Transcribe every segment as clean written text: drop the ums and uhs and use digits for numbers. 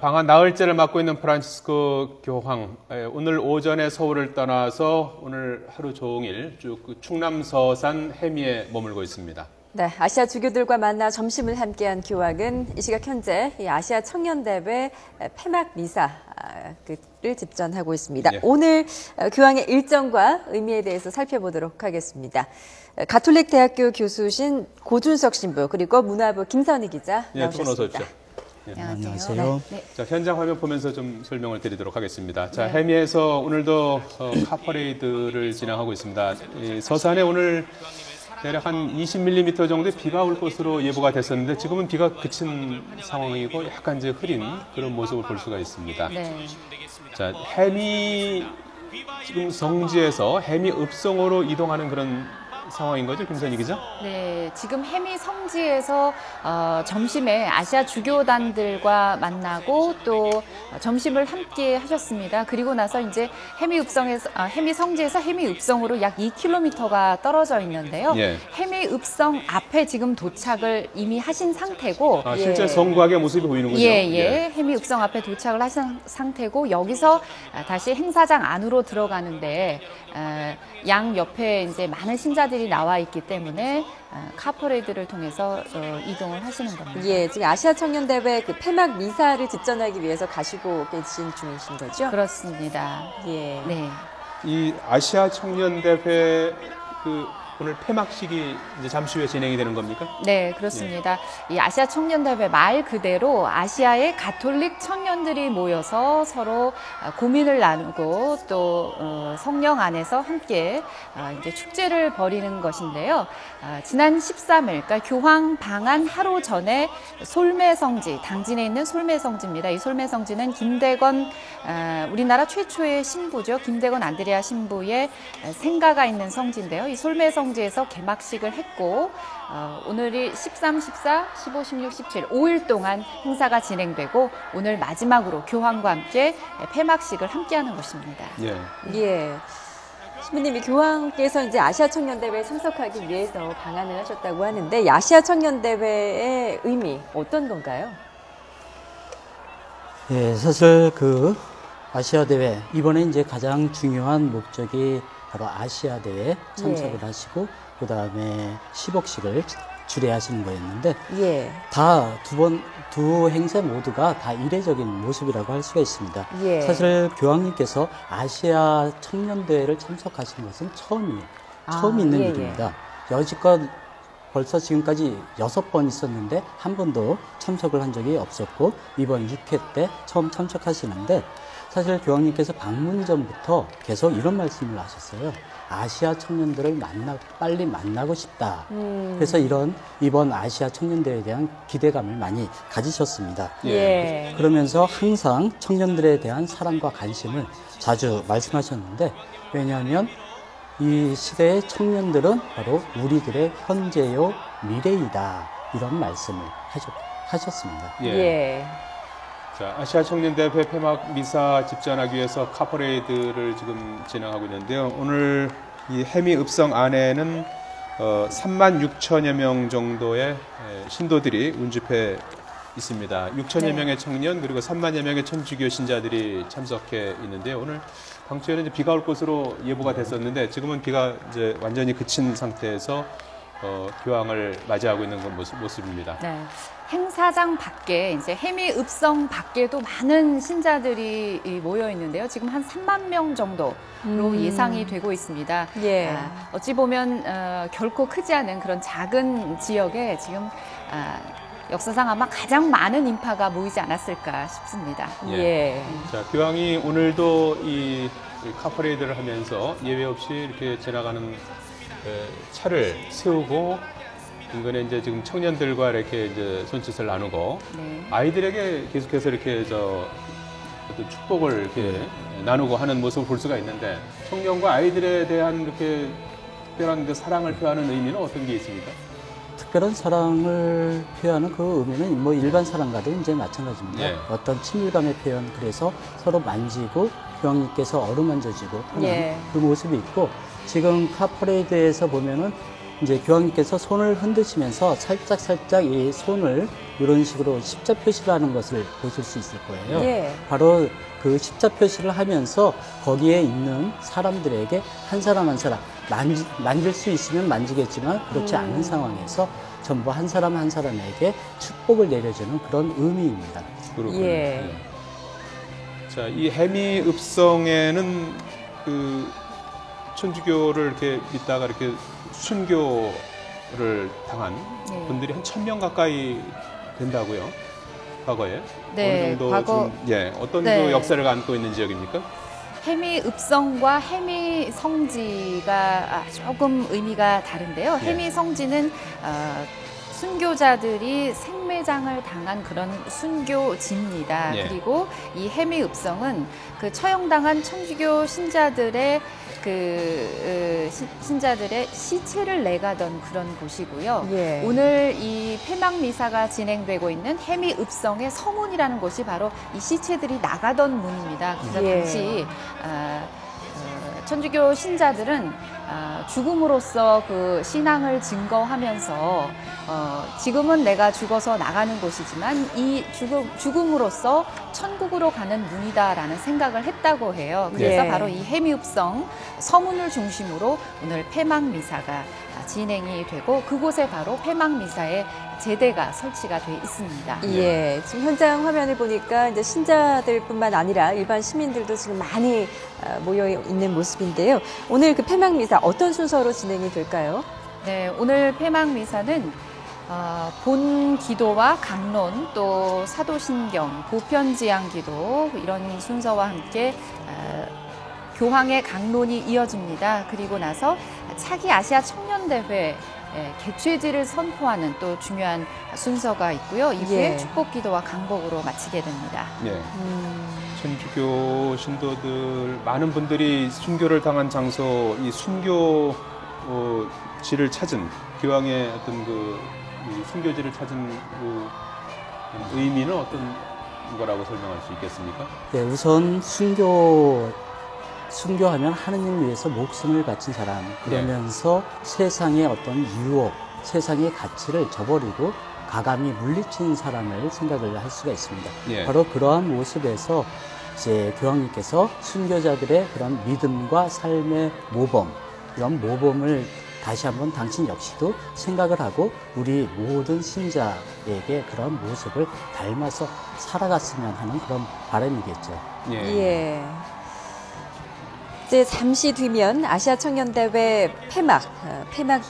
방한 나흘째를 맡고 있는 프란치스코 교황, 오늘 오전에 서울을 떠나서 오늘 하루 종일 쭉 충남 서산 해미에 머물고 있습니다. 네, 아시아 주교들과 만나 점심을 함께한 교황은 이 시각 현재 이 아시아 청년대회 폐막 미사를 집전하고 있습니다. 예. 오늘 교황의 일정과 의미에 대해서 살펴보도록 하겠습니다. 가톨릭 대학교 교수신 고준석 신부 그리고 문화부 김선희 기자 나오셨습니다. 어서 오십시오. 안녕하세요. 네. 자, 현장 화면 보면서 좀 설명을 드리도록 하겠습니다. 자, 해미에서 오늘도 카퍼레이드를 진행하고 있습니다. 이 서산에 오늘 대략 한 20mm 정도의 비가 올 것으로 예보가 됐었는데 지금은 비가 그친 상황이고 약간 이제 흐린 그런 모습을 볼 수가 있습니다. 네. 자, 해미 지금 성지에서 해미 읍성으로 이동하는 그런 상황인 거죠, 김선희 기자? 네, 지금 해미 성지에서 점심에 아시아 주교단들과 만나고 또 점심을 함께 하셨습니다. 그리고 나서 이제 해미 성지에서 해미 읍성으로 약 2km가 떨어져 있는데요. 예. 해미 읍성 앞에 지금 도착을 이미 하신 상태고, 실제 성곽의 모습이 보이는군요. 예. 해미 읍성 앞에 도착을 하신 상태고 여기서 다시 행사장 안으로 들어가는데 양 옆에 이제 많은 신자들이 나와 있기 때문에 카퍼레이드를 통해서 이동을 하시는 겁니다. 예, 지금 아시아 청년대회 그 폐막 미사를 집전하기 위해서 가시고 계신 중이신 거죠? 그렇습니다. 예. 네. 이 아시아 청년대회 오늘 폐막식이 이제 잠시 후에 진행이 되는 겁니까? 네, 그렇습니다. 이 아시아 청년대회 말 그대로 아시아의 가톨릭 청년들이 모여서 서로 고민을 나누고 또 성령 안에서 함께 이제 축제를 벌이는 것인데요. 지난 13일, 그러니까 교황 방한 하루 전에 솔매성지, 당진에 있는 솔매성지입니다. 이 솔매성지는 김대건, 우리나라 최초의 신부죠. 김대건 안드레아 신부의 생가가 있는 성지인데요. 이 솔매성지에서 개막식을 했고 오늘이 13, 14, 15, 16, 17, 5일 동안 행사가 진행되고 오늘 마지막으로 교황과 함께 폐막식을 함께하는 것입니다. 예. 예. 신부님이 교황께서 이제 아시아 청년대회에 참석하기 위해서 방한을 하셨다고 하는데 이 아시아 청년대회의 의미 어떤 건가요? 예, 사실 아시아 대회 이번에 이제 가장 중요한 목적이 바로 아시아 대회에 참석을 하시고 그 다음에 10억씩을 주례하시는 거였는데 예. 다 두 행사 모두가 다 이례적인 모습이라고 할 수가 있습니다. 예. 사실 교황님께서 아시아 청년대회를 참석하신 것은 처음 있는 일입니다. 여지껏 벌써 지금까지 6번 있었는데 한 번도 참석을 한 적이 없었고 이번 6회 때 처음 참석하시는데 사실 교황님께서 방문 전부터 계속 이런 말씀을 하셨어요. 아시아 청년들을 빨리 만나고 싶다. 그래서 이번 아시아 청년대회에 대한 기대감을 많이 가지셨습니다. 예. 그러면서 항상 청년들에 대한 사랑과 관심을 자주 말씀하셨는데 왜냐하면 이 시대의 청년들은 바로 우리들의 현재요 미래이다. 이런 말씀을 하셨습니다. 예. 자, 아시아 청년대회 폐막 미사 집전하기 위해서 카퍼레이드를 지금 진행하고 있는데요. 오늘 이 해미 읍성 안에는 36,000여 명 정도의 신도들이 운집해 있습니다. 6천여 명의 청년 그리고 3만여 명의 천주교 신자들이 참석해 있는데요. 오늘 당초에는 이제 비가 올 것으로 예보가 됐었는데 지금은 비가 이제 완전히 그친 상태에서 교황을 맞이하고 있는 그런 모습입니다. 네. 행사장 밖에 이제 해미 읍성 밖에도 많은 신자들이 모여 있는데요. 지금 한 3만 명 정도로 예상이 되고 있습니다. 예. 어찌 보면 결코 크지 않은 그런 작은 지역에 지금 역사상 아마 가장 많은 인파가 모이지 않았을까 싶습니다. 예. 자, 교황이 오늘도 이 카퍼레이드를 하면서 예외 없이 이렇게 지나가는 차를 세우고 이번에 이제 지금 청년들과 이렇게 이제 손짓을 나누고 아이들에게 계속해서 이렇게 어떤 축복을 이렇게 나누고 하는 모습을 볼 수가 있는데 청년과 아이들에 대한 이렇게 특별한 그 사랑을 표하는 의미는 어떤 게 있습니까? 특별한 사랑을 표현하는 그 의미는 뭐 일반 사랑과도 이제 마찬가지입니다. 예. 어떤 친밀감의 표현, 그래서 서로 만지고 교황님께서 어루만져주고 하는 그 모습이 있고 지금 카퍼레이드에서 보면은 이제 교황님께서 손을 흔드시면서 살짝 이 손을 이런 식으로 십자 표시를 하는 것을 보실 수 있을 거예요. 예. 바로 그 십자 표시를 하면서 거기에 있는 사람들에게 한 사람 한 사람 만질 수 있으면 만지겠지만 그렇지 않은 상황에서 전부 한 사람 한 사람에게 축복을 내려주는 그런 의미입니다. 그렇군요. 예. 자, 이 해미읍성에는 그 천주교를 이렇게 믿다가 이렇게 순교를 당한 네. 분들이 한 1000명 가까이 된다고요. 과거에. 네, 어느 정도 과거- 어떤 네. 그 역사를 안고 있는 지역입니까? 해미읍성과 해미성지가 조금 의미가 다른데요. 예. 해미성지는 순교자들이 생매장을 당한 그런 순교지입니다. 예. 그리고 이 해미읍성은 그 처형당한 천주교 신자들의 신자들의 시체를 내가던 그런 곳이고요. 예. 오늘 이 폐막 미사가 진행되고 있는 해미읍성의 서문이라는 곳이 바로 이 시체들이 나가던 문입니다. 그래서 예. 당시 천주교 신자들은 죽음으로써 그 신앙을 증거하면서 지금은 내가 죽어서 나가는 곳이지만 이 죽음으로써 천국으로 가는 문이다라는 생각을 했다고 해요. 그래서 예. 바로 이 해미읍성 서문을 중심으로 오늘 폐막 미사가 진행이 되고 그곳에 바로 폐막 미사의 제대가 설치가 돼 있습니다. 예, 지금 현장 화면을 보니까 이제 신자들뿐만 아니라 일반 시민들도 지금 많이 모여 있는 모습인데요. 오늘 그 폐막 미사 어떤 순서로 진행이 될까요? 네, 오늘 폐막 미사는 본 기도와 강론 또 사도신경, 보편지향기도 이런 순서와 함께 교황의 강론이 이어집니다. 그리고 나서 차기 아시아 청년대회 개최지를 선포하는 또 중요한 순서가 있고요. 이후에 예. 축복기도와 강복으로 마치게 됩니다. 예. 천주교 신도들 많은 분들이 순교를 당한 장소 이 순교지를 찾은 교황의 어떤 이 순교지를 찾은 그 의미는 어떤 거라고 설명할 수 있겠습니까? 네, 우선 순교하면 하느님을 위해서 목숨을 바친 사람, 그러면서 세상의 어떤 유혹, 세상의 가치를 저버리고 가감히 물리친 사람을 생각을 할 수가 있습니다. 예. 바로 그러한 모습에서 이제 교황님께서 순교자들의 그런 믿음과 삶의 모범, 이런 모범을 다시 한번 당신 역시도 생각을 하고 우리 모든 신자에게 그런 모습을 닮아서 살아갔으면 하는 그런 바람이겠죠. 예. 이제 잠시 뒤면 아시아 청년대회 폐막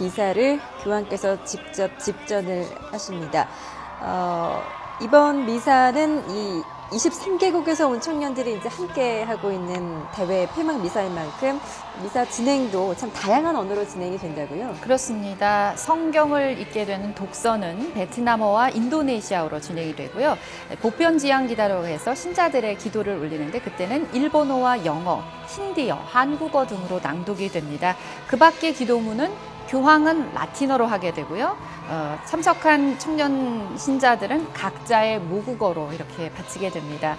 미사를 교황께서 직접 집전을 하십니다. 이번 미사는 이 23개국에서 온 청년들이 이제 함께 하고 있는 대회 폐막 미사인 만큼 미사 진행도 참 다양한 언어로 진행이 된다고요? 그렇습니다. 성경을 읽게 되는 독서는 베트남어와 인도네시아어로 진행이 되고요. 보편지향기도라고 해서 신자들의 기도를 올리는데 그때는 일본어와 영어, 힌디어, 한국어 등으로 낭독이 됩니다. 그 밖의 기도문은 교황은 라틴어로 하게 되고요. 참석한 청년 신자들은 각자의 모국어로 이렇게 바치게 됩니다.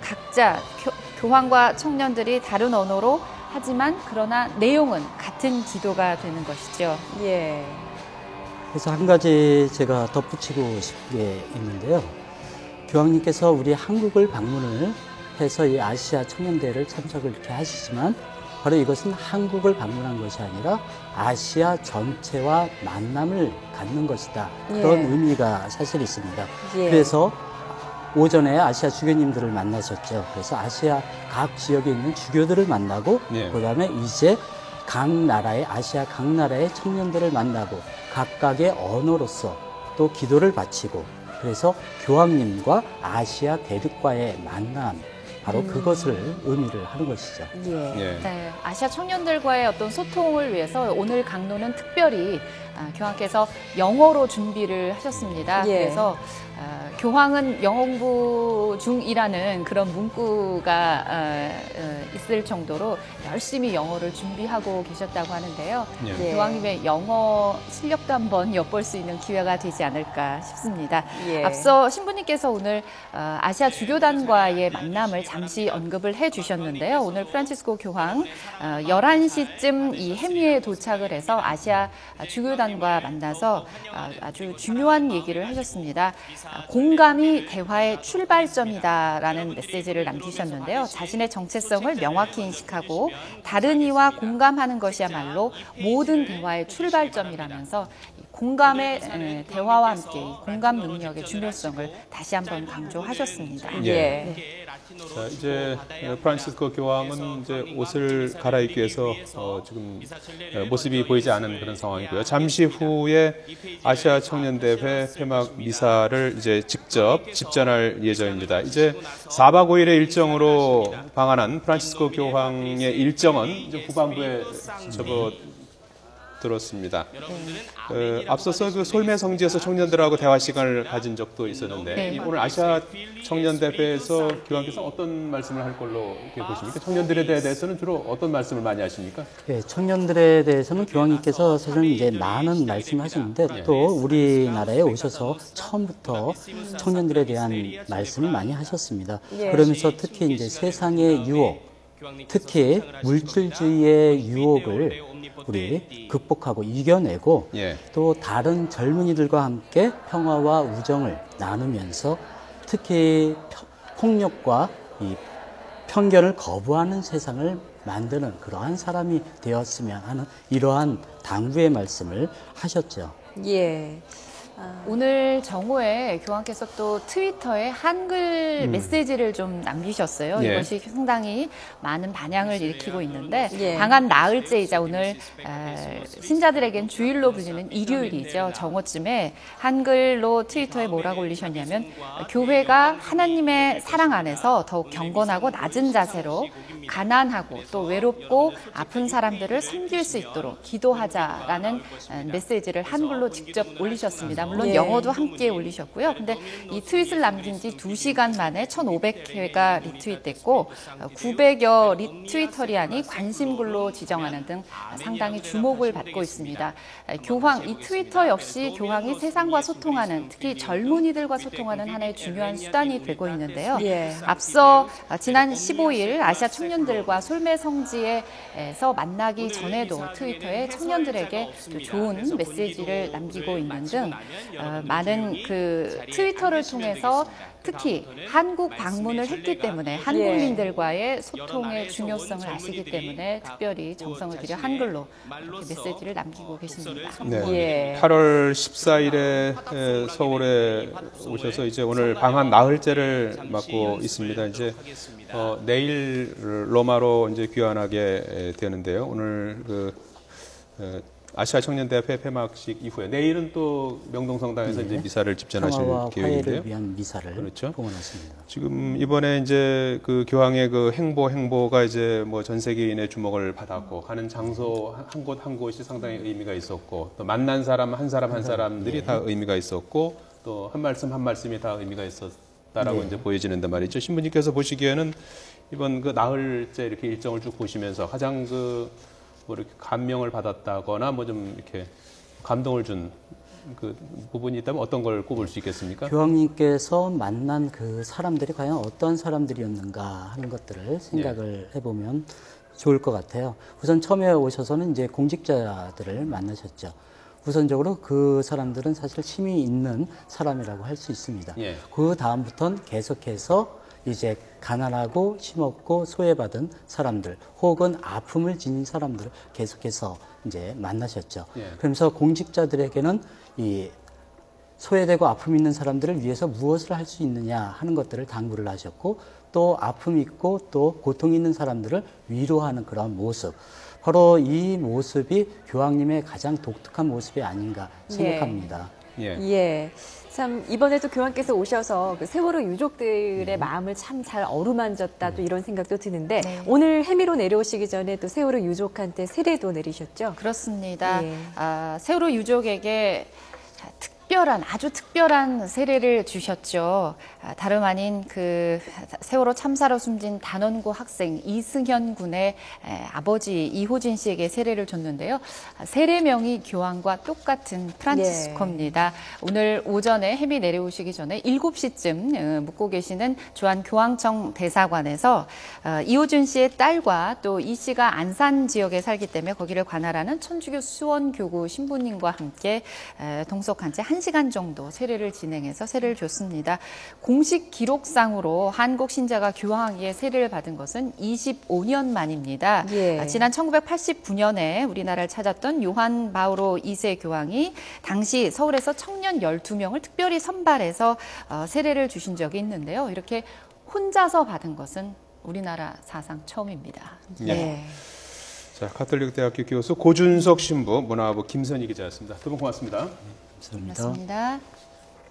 각자 교황과 청년들이 다른 언어로 하지만 그러나 내용은 같은 기도가 되는 것이죠. 예. 그래서 한 가지 제가 덧붙이고 싶은 게 있는데요. 교황님께서 우리 한국을 방문을 해서 이 아시아 청년대회를 참석을 이렇게 하시지만 바로 이것은 한국을 방문한 것이 아니라 아시아 전체와 만남을 갖는 것이다. 그런 예. 의미가 사실 있습니다. 예. 그래서 오전에 아시아 주교님들을 만나셨죠. 그래서 아시아 각 지역에 있는 주교들을 만나고 예. 그다음에 이제 아시아 각 나라의 청년들을 만나고 각각의 언어로서 또 기도를 바치고 그래서 교황님과 아시아 대륙과의 만남 바로 그것을 의미를 하는 것이죠. 예. 예. 네, 아시아 청년들과의 어떤 소통을 위해서 오늘 강론은 특별히 교황께서 영어로 준비를 하셨습니다. 예. 그래서 교황은 영어 공부 중이라는 그런 문구가 있을 정도로 열심히 영어를 준비하고 계셨다고 하는데요. 예. 교황님의 영어 실력도 한번 엿볼 수 있는 기회가 되지 않을까 싶습니다. 예. 앞서 신부님께서 오늘 아시아 주교단과의 만남을 잠시 언급을 해주셨는데요. 오늘 프란치스코 교황 11시쯤 이 해미에 도착을 해서 아시아 주교단과 만나서 아주 중요한 얘기를 하셨습니다. 공감이 대화의 출발점이다라는 메시지를 남기셨는데요. 자신의 정체성을 명확히 인식하고 다른 이와 공감하는 것이야말로 모든 대화의 출발점이라면서 공감의 대화와 함께 공감 능력의 중요성을 다시 한번 강조하셨습니다. 예. 자, 이제 프란시스코 교황은 이제 옷을 갈아입기 위해서 지금 모습이 보이지 않은 그런 상황이고요. 잠시 후에 아시아 청년대회 폐막 미사를 이제 직접 집전할 예정입니다. 이제 4박 5일의 일정으로 방한한 프란시스코 교황의 일정은 이제 후반부에 들었습니다. 앞서서 그 솔메 성지에서 청년들하고 대화 시간을 가진 적도 있었는데 네. 오늘 아시아 청년대회에서 교황께서 어떤 말씀을 할 걸로 이렇게 보십니까? 청년들에 대해서는 주로 어떤 말씀을 많이 하십니까? 네, 청년들에 대해서는 교황님께서 사실은 이제 많은 말씀하셨는데 또 우리나라에 오셔서 처음부터 청년들에 대한 말씀을 많이 하셨습니다. 예. 그러면서 특히 이제 세상의 유혹, 특히 물질주의의 유혹을 우리 극복하고 이겨내고 예. 또 다른 젊은이들과 함께 평화와 우정을 나누면서 특히 폭력과 이 편견을 거부하는 세상을 만드는 그러한 사람이 되었으면 하는 이러한 당부의 말씀을 하셨죠. 예. 오늘 정오에 교황께서 또 트위터에 한글 메시지를 좀 남기셨어요. 예. 이것이 상당히 많은 반향을 일으키고 있는데 예. 방한 나흘째이자 오늘 신자들에겐 주일로 불리는 일요일이죠. 정오쯤에 한글로 트위터에 뭐라고 올리셨냐면 교회가 하나님의 사랑 안에서 더욱 경건하고 낮은 자세로 가난하고 또 외롭고 아픈 사람들을 섬길 수 있도록 기도하자라는 메시지를 한글로 직접 올리셨습니다. 물론 예. 영어도 함께 올리셨고요. 근데 이 트윗을 남긴 지 2시간 만에 1,500회가 리트윗됐고 900여 리트위터리안이 관심글로 지정하는 등 상당히 주목을 받고 있습니다. 교황, 이 트위터 역시 교황이 세상과 소통하는 특히 젊은이들과 소통하는 하나의 중요한 수단이 되고 있는데요. 예. 앞서 지난 15일 아시아 청년들과 솔메 성지에서 만나기 전에도 트위터에 청년들에게 좋은 메시지를 남기고 있는 등 많은 그 트위터를 통해서 특히 한국 방문을 했기 때문에 한국민들과의 소통의 중요성을 아시기 때문에 특별히 정성을 들여 한글로 이렇게 메시지를 남기고 계십니다. 네. 예. 8월 14일에 서울에 오셔서 이제 오늘 방한 나흘째를 맞고 있습니다. 이제 내일 로마로 이제 귀환하게 되는데요. 오늘 아시아 청년대회 폐막식 이후에 내일은 또 명동성당에서 이제 미사를 집전하실 평화와 계획인데요. 화해를 위한 미사를 그렇죠. 봉헌했습니다. 지금 이번에 이제 그 교황의 그 행보가 이제 뭐 전 세계인의 주목을 받았고 가는 장소 한 곳 한 곳이 상당히 의미가 있었고 또 만난 사람 한 사람들이 다 의미가 있었고 또 한 말씀 한 말씀이 다 의미가 있었다라고 이제 보여지는데 말이죠. 신부님께서 보시기에는 이번 그 나흘째 이렇게 일정을 쭉 보시면서 가장 뭐 이렇게 감명을 받았다거나 뭐 좀 이렇게 감동을 준 그 부분이 있다면 어떤 걸 꼽을 수 있겠습니까? 교황님께서 만난 그 사람들이 과연 어떤 사람들이었는가 하는 것들을 생각을 해보면 좋을 것 같아요. 우선 처음에 오셔서는 이제 공직자들을 만나셨죠. 우선적으로 그 사람들은 사실 힘이 있는 사람이라고 할 수 있습니다. 예. 그 다음부터는 계속해서 이제 가난하고 힘없고 소외받은 사람들 혹은 아픔을 지닌 사람들을 계속해서 이제 만나셨죠. 예. 그러면서 공직자들에게는 이 소외되고 아픔 있는 사람들을 위해서 무엇을 할 수 있느냐 하는 것들을 당부를 하셨고 또 아픔 있고 또 고통 있는 사람들을 위로하는 그런 모습. 바로 이 모습이 교황님의 가장 독특한 모습이 아닌가 생각합니다. 예. 참 이번에도 교황께서 오셔서 그 세월호 유족들의 마음을 참 잘 어루만졌다 또 이런 생각도 드는데 오늘 해미로 내려오시기 전에 또 세월호 유족한테 세례도 내리셨죠? 그렇습니다. 예. 세월호 유족에게 아주 특별한 세례를 주셨죠. 다름 아닌 그 세월호 참사로 숨진 단원고 학생 이승현 군의 아버지 이호진 씨에게 세례를 줬는데요. 세례명이 교황과 똑같은 프란치스코입니다. 오늘 오전에 해미 내려오시기 전에 7시쯤 묵고 계시는 주한 교황청 대사관에서 이호준 씨의 딸과 또 이 씨가 안산 지역에 살기 때문에 거기를 관할하는 천주교 수원교구 신부님과 함께 동석한 채 1시간 정도 세례를 진행해서 세례를 줬습니다. 공식 기록상으로 한국 신자가 교황에게 세례를 받은 것은 25년 만입니다. 예. 지난 1989년에 우리나라를 찾았던 요한 바오로 2세 교황이 당시 서울에서 청년 12명을 특별히 선발해서 세례를 주신 적이 있는데요. 이렇게 혼자서 받은 것은 우리나라 사상 처음입니다. 네. 자, 가톨릭대학교 교수 고준석 신부, 문화부 김선희 기자였습니다. 두 분 고맙습니다. 감사합니다. 고맙습니다.